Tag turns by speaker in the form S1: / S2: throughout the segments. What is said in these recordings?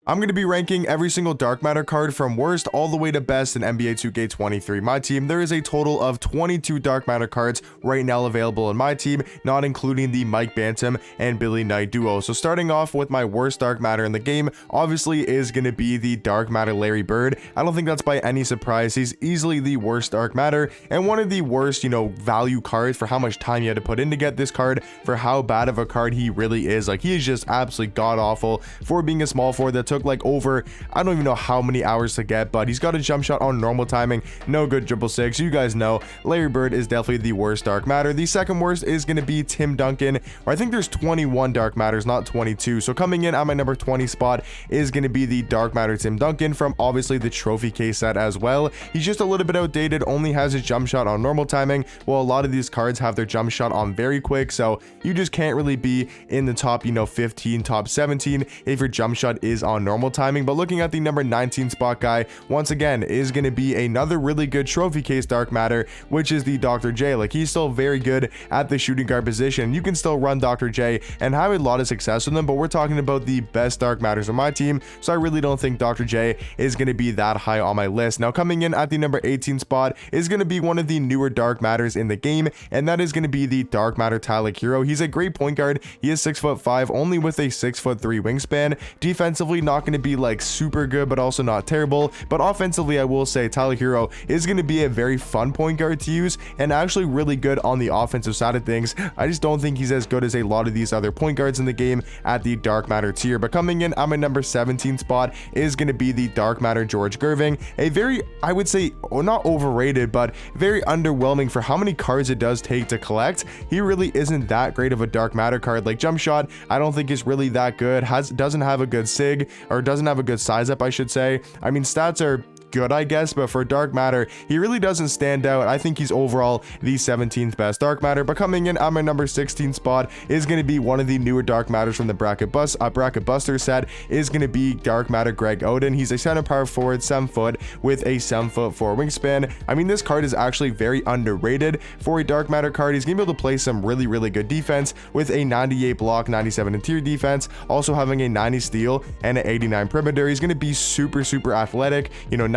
S1: I'm going to be ranking every single dark matter card from worst all the way to best in NBA 2K23. My team, there is a total of 22 dark matter cards right now available in my team, not including the Mike Bantam and Billy Knight duo. So starting off with my worst dark matter in the game, obviously is going to be the dark matter Larry Bird. I don't think that's by any surprise. He's easily the worst dark matter and one of the worst, value cards for how much time you had to put in to get this card, for how bad of a card he really is. Like, he is just absolutely god awful for being a small forward that took like over, I don't even know how many hours to get, but he's got a jump shot on normal timing, no good dribble six. You guys know Larry Bird is definitely the worst dark matter. The second worst is going to be Tim Duncan, or I think there's 21 dark matters, not 22. So coming in at my number 20 spot is going to be the dark matter Tim Duncan from obviously the trophy case set as well. He's just a little bit outdated, only has his jump shot on normal timing, while a lot of these cards have their jump shot on very quick, so you just can't really be in the top 15, top 17 if your jump shot is on normal timing. But looking at the number 19 spot guy, once again, is going to be another really good trophy case dark matter, which is the Dr. J. Like, he's still very good at the shooting guard position. You can still run Dr. J and have a lot of success with them, but we're talking about the best dark matters on my team, so I really don't think Dr. J is going to be that high on my list. Now coming in at the number 18 spot is going to be one of the newer dark matters in the game, and that is going to be the dark matter Tyler Hero. He's a great point guard. He is 6'5", only with a 6'3" wingspan. Defensively, not going to be like super good, but also not terrible. But offensively, I will say Tyler Hero is going to be a very fun point guard to use and actually really good on the offensive side of things. I just don't think he's as good as a lot of these other point guards in the game at the dark matter tier. But coming in at my number 17 spot is going to be the dark matter George Gerving, a very, I would say, not overrated, but very underwhelming for how many cards it does take to collect. He really isn't that great of a dark matter card. Like, jump shot, I don't think is really that good. Doesn't have a good sig, or doesn't have a good size up, I should say. I mean, stats are good, I guess, but for dark matter, he really doesn't stand out. I think he's overall the 17th best dark matter. But coming in at my number 16 spot is going to be one of the newer dark matters from the bracket buster set, is going to be dark matter Greg Oden. He's a center power forward, 7 foot, with a 7'4" wingspan. I mean, this card is actually very underrated for a dark matter card. He's going to be able to play some really good defense with a 98 block, 97 interior defense, also having a 90 steal and an 89 perimeter. He's going to be super athletic,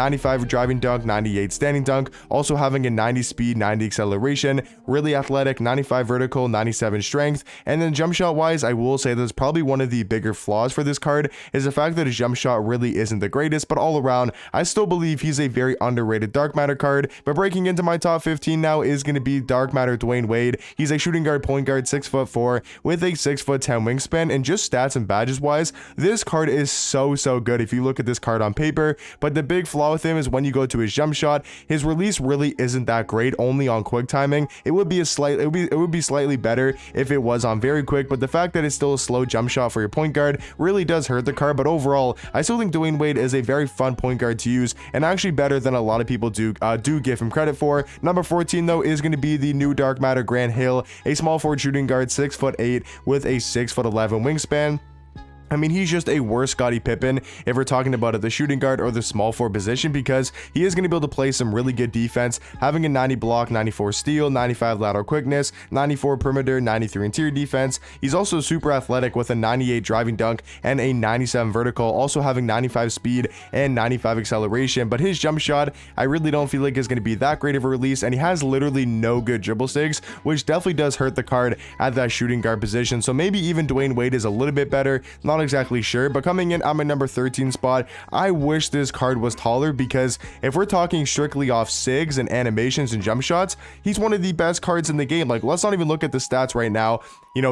S1: 95 driving dunk, 98 standing dunk, also having a 90 speed, 90 acceleration, really athletic, 95 vertical, 97 strength. And then jump shot wise, I will say that's probably one of the bigger flaws for this card, is the fact that his jump shot really isn't the greatest, but all around, I still believe he's a very underrated dark matter card. But breaking into my top 15 now is going to be dark matter Dwayne Wade. He's a shooting guard point guard, 6'4", with a 6'10" wingspan, and just stats and badges wise, this card is so good if you look at this card on paper. But the big flaw with him is when you go to his jump shot, his release really isn't that great, only on quick timing. It would be slightly better if it was on very quick, but the fact that it's still a slow jump shot for your point guard really does hurt the card. But overall, I still think Dwayne Wade is a very fun point guard to use, and actually better than a lot of people do give him credit for. Number 14 though is going to be the new dark matter Grant Hill, a small forward shooting guard, 6'8", with a 6'11" wingspan. I mean, he's just a worse Scottie Pippen if we're talking about at the shooting guard or the small forward position, because he is going to be able to play some really good defense, having a 90 block, 94 steal, 95 lateral quickness, 94 perimeter, 93 interior defense. He's also super athletic with a 98 driving dunk and a 97 vertical, also having 95 speed and 95 acceleration. But his jump shot, I really don't feel like is going to be that great of a release, and he has literally no good dribble stigs, which definitely does hurt the card at that shooting guard position. So maybe even Dwayne Wade is a little bit better, not exactly sure. But coming in at my number 13 spot, I wish this card was taller, because if we're talking strictly off sigs and animations and jump shots, he's one of the best cards in the game. Like, let's not even look at the stats right now.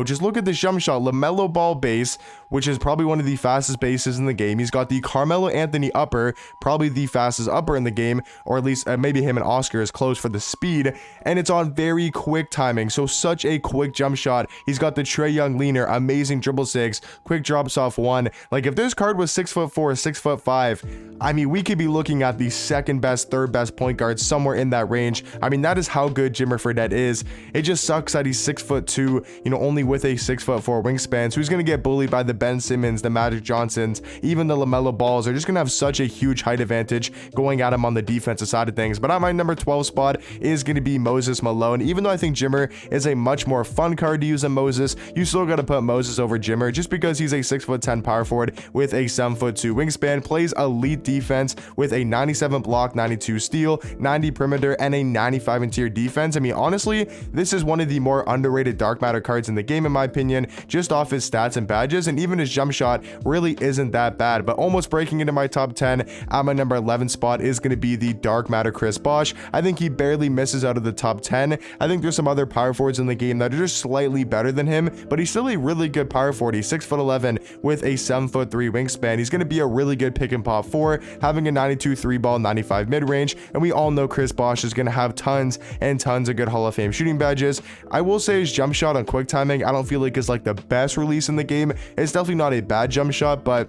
S1: Just look at the jump shot. LaMelo Ball base, which is probably one of the fastest bases in the game. He's got the Carmelo Anthony upper, probably the fastest upper in the game, or at least maybe him and Oscar is close for the speed, and it's on very quick timing, so such a quick jump shot. He's got the Trae Young leaner, amazing dribble six, quick drops off one. Like, if this card was 6'4", 6'5", I mean, we could be looking at the second best, third best point guard, somewhere in that range. I mean, that is how good Jimmer Fredette is. It just sucks that he's 6'2", only only with a 6'4" wingspan, so he's going to get bullied by the Ben Simmons, the Magic Johnsons, even the LaMelo Balls. They're just going to have such a huge height advantage going at him on the defensive side of things. But at my number 12 spot is going to be Moses Malone. Even though I think Jimmer is a much more fun card to use than Moses, you still got to put Moses over Jimmer just because he's a 6'10" power forward with a 7'2" wingspan, plays elite defense with a 97 block, 92 steal, 90 perimeter, and a 95 interior defense. I mean, honestly, this is one of the more underrated dark matter cards in the game, in my opinion, just off his stats and badges, and even his jump shot really isn't that bad. But almost breaking into my top 10 at my number 11 spot is going to be the dark matter Chris Bosh. I think he barely misses out of the top 10. I think there's some other power forwards in the game that are just slightly better than him, but he's still a really good power forward. He's 6'11" with a 7'3" wingspan. He's going to be a really good pick and pop 4, having a 92 3 ball, 95 mid range, and we all know Chris Bosh is going to have tons and tons of good Hall of Fame shooting badges. I will say his jump shot on quick timing, I don't feel like is like the best release in the game. It's definitely not a bad jump shot, but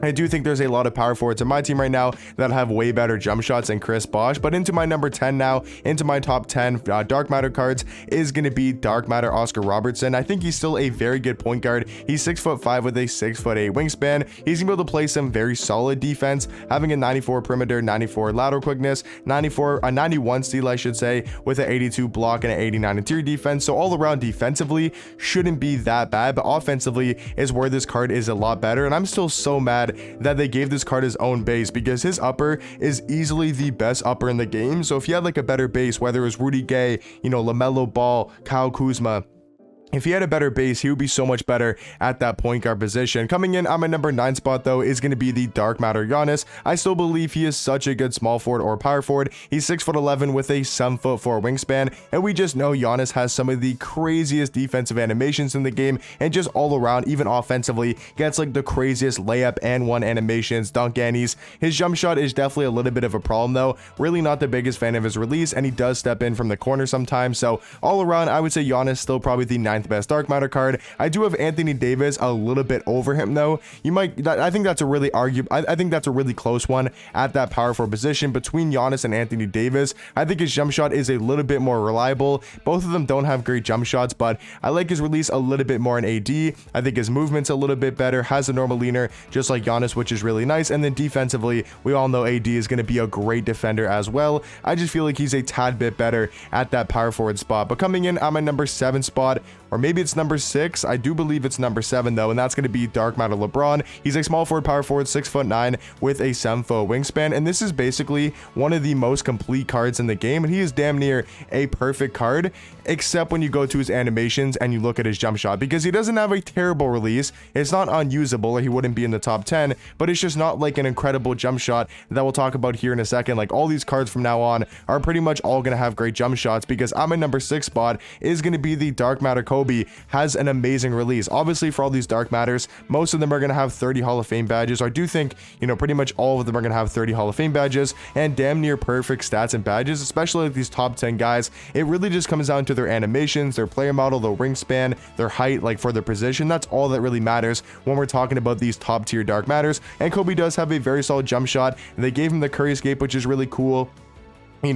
S1: I do think there's a lot of power forwards in my team right now that have way better jump shots than Chris Bosh. But into my number 10 now, into my top 10 dark matter cards is going to be dark matter Oscar Robertson. I think he's still a very good point guard. He's 6'5" with a 6'8" wingspan. He's gonna be able to play some very solid defense, having a 94 perimeter, 94 lateral quickness, 91 steal, I should say, with an 82 block and an 89 interior defense. So all around defensively shouldn't be that bad, but offensively is where this card is a lot better. And I'm still so mad that they gave this card his own base, because his upper is easily the best upper in the game. So if you had like a better base, whether it was Rudy Gay, LaMelo Ball, Kyle Kuzma, if he had a better base, he would be so much better at that point guard position. Coming in on my number 9 spot, though, is going to be the dark matter Giannis. I still believe he is such a good small forward or power forward. He's 6'11" with a 7'4" wingspan, and we just know Giannis has some of the craziest defensive animations in the game, and just all around, even offensively, gets like the craziest layup and one animations, dunk annies. His jump shot is definitely a little bit of a problem, though. Really not the biggest fan of his release, and he does step in from the corner sometimes. So all around, I would say Giannis still probably the 9th best dark matter card. I do have Anthony Davis a little bit over him, though. I think that's a really I think that's a really close one at that power forward position between Giannis and Anthony Davis. I think his jump shot is a little bit more reliable. Both of them don't have great jump shots, but I like his release a little bit more in AD. I think his movement's a little bit better, has a normal leaner just like Giannis, which is really nice. And then defensively, we all know AD is going to be a great defender as well. I just feel like he's a tad bit better at that power forward spot. But coming in on my number 7 spot, or maybe it's number 6. I do believe it's number 7 though, and that's going to be dark matter LeBron. He's a small forward, power forward, 6'9" with a 7' wingspan, and this is basically one of the most complete cards in the game, and he is damn near a perfect card, except when you go to his animations and you look at his jump shot, because he doesn't have a terrible release. It's not unusable, or he wouldn't be in the top 10, but it's just not like an incredible jump shot that we'll talk about here in a second. Like all these cards from now on are pretty much all going to have great jump shots, because on my number 6 spot is going to be the dark matter Kobe. Has an amazing release. Obviously, for all these dark matters, most of them are going to have 30 Hall of Fame badges. I do think, pretty much all of them are going to have 30 Hall of Fame badges and damn near perfect stats and badges, especially like these top 10 guys. It really just comes down to their animations, their player model, their wingspan, their height, like for their position. That's all that really matters when we're talking about these top tier dark matters. And Kobe does have a very solid jump shot. They gave him the Curry escape, which is really cool.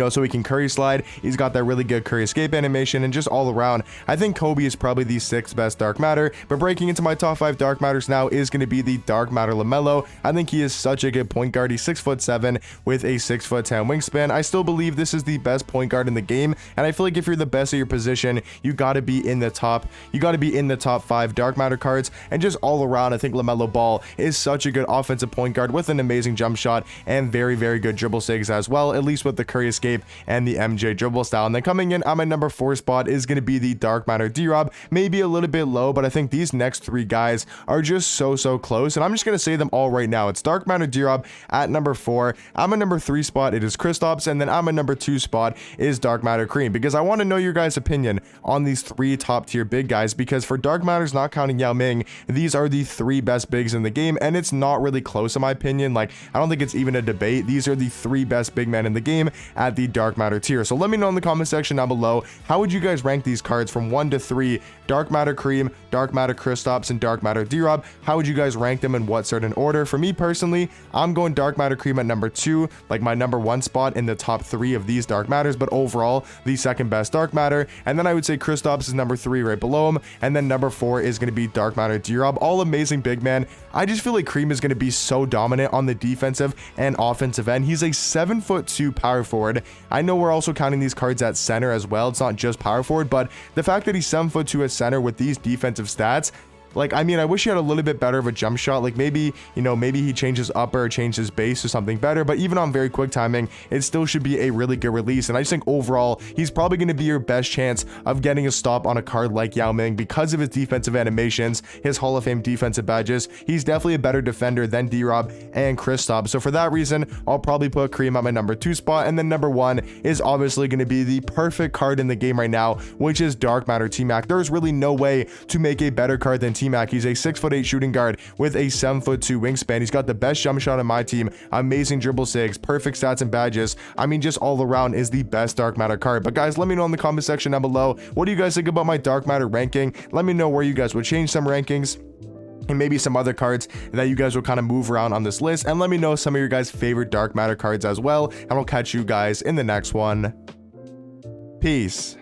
S1: So he can Curry slide. He's got that really good Curry escape animation, and just all around, I think Kobe is probably the 6th best dark matter. But breaking into my top 5 dark matters now is going to be the dark matter LaMelo. I think he is such a good point guard. He's 6'7" with a 6'10" wingspan. I still believe this is the best point guard in the game, and I feel like if you're the best at your position, you got to be in the top. You got to be in the top 5 dark matter cards, and just all around, I think LaMelo Ball is such a good offensive point guard with an amazing jump shot and very, very good dribble sigs as well, at least with the Curry escape and the MJ dribble style. And then coming in on my number 4 spot is going to be the dark matter D-Rob. Maybe a little bit low, but I think these next 3 guys are just so close, and I'm just going to say them all right now. It's dark matter D-Rob at number 4. On my number 3 spot, it is Kristaps, and then on my number 2 spot is dark matter Kareem, because I want to know your guys' opinion on these 3 top tier big guys, because for dark matters, not counting Yao Ming, these are the 3 best bigs in the game, and it's not really close in my opinion. Like, I don't think it's even a debate. These are the 3 best big men in the game at the dark matter tier. So let me know in the comment section down below, how would you guys rank these cards from 1 to 3? Dark matter Cream, dark matter Kristaps, and dark matter D-Rob. How would you guys rank them in what certain order? For me personally, I'm going dark matter Cream at number 2, like my number 1 spot in the top 3 of these dark matters, but overall the second best dark matter. And then I would say Kristaps is number 3 right below him, and then number 4 is going to be dark matter D-Rob. All amazing big man. I just feel like Cream is going to be so dominant on the defensive and offensive end. He's a 7'2" power forward. I know we're also counting these cards at center as well. It's not just power forward, but the fact that he's 7'2" at center with these defensive stats, like, I mean, I wish he had a little bit better of a jump shot. Like, maybe, you know, maybe he changes upper or changes base to something better. But even on very quick timing, it still should be a really good release. And I just think overall, he's probably going to be your best chance of getting a stop on a card like Yao Ming because of his defensive animations, his Hall of Fame defensive badges. He's definitely a better defender than D-Rob and Kristaps. So for that reason, I'll probably put Cream at my number 2 spot. And then number 1 is obviously going to be the perfect card in the game right now, which is Dark Matter T-Mac. There's really no way to make a better card than T-Mac. He's a 6'8" shooting guard with a 7'2" wingspan. He's got the best jump shot in my team, amazing dribble sigs, perfect stats and badges. I mean, just all around is the best dark matter card. But guys, let me know in the comment section down below, what do you guys think about my dark matter ranking? Let me know where you guys would change some rankings and maybe some other cards that you guys will kind of move around on this list. And let me know some of your guys' favorite dark matter cards as well. And I'll catch you guys in the next one. Peace.